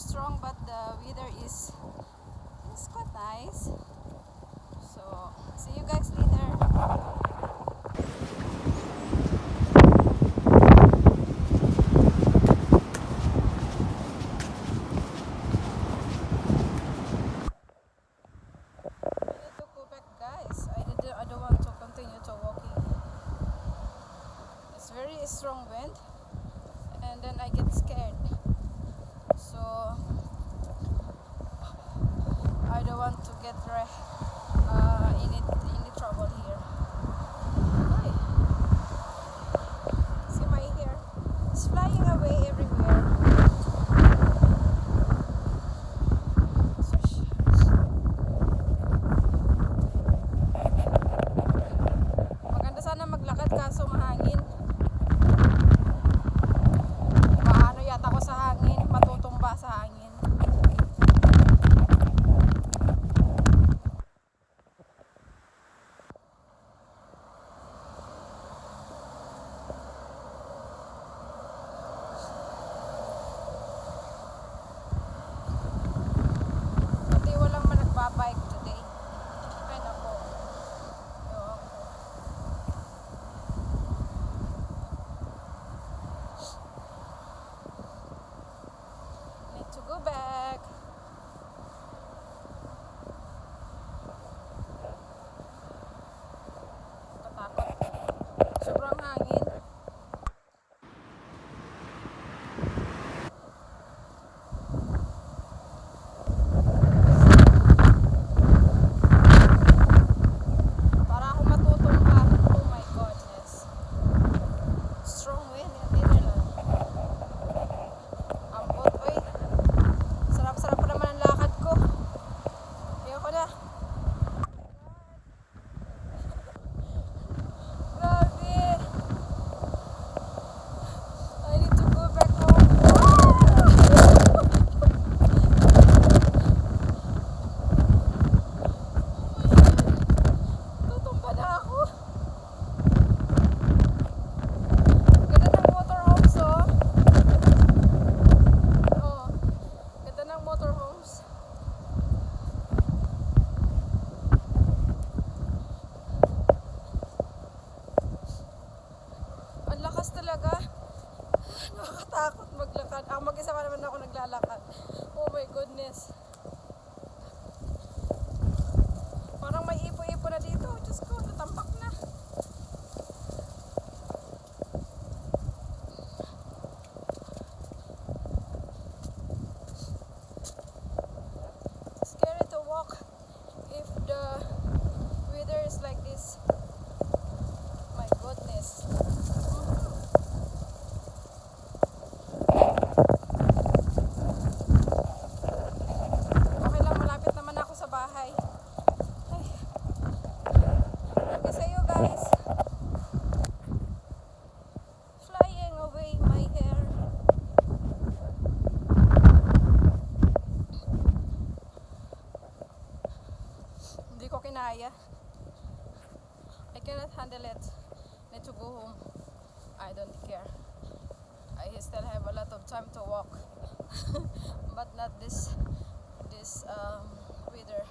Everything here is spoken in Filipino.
strong, but the weather is quite nice. So see you guys later. I don't want to continue to walking. It's very strong wind, and then I get scared. So I don't want to get any trouble here. Hi. See my hair? It's flying away everywhere. Maganda sana maglakad kaso mahangin. Paano yata ako sa hangin, matutumba sa hangin. Pati walang nagbabike today. Ay nako. Need to go back. Katakot. Sobrang hangin. Para ako matutumba. Oh my goodness. Strong wind yan din nila. Ambot, oy. Sarap-sarap pa naman ang lakad ko. Ayoko na. Grabe. I need to go back home. Tutumba na ako. Ganda ng motorhomes, oh. Oh, ganda ng motorhomes. Ang lakas talaga. Nakakatakot maglakad. Ako mag-isa pa naman ako naglalakad. Oh my goodness. Parang may ipo-ipo na dito. Diyos ko, natambak na. Scary to walk if the weather is like this. My goodness. Okay lang, malapit naman ako sa bahay. Ay. Okay, see you guys. Flying away my hair. Hindi ko kinaya. I cannot handle it. Need to go home. I don't care. I still have a lot of time to walk. But not this weather.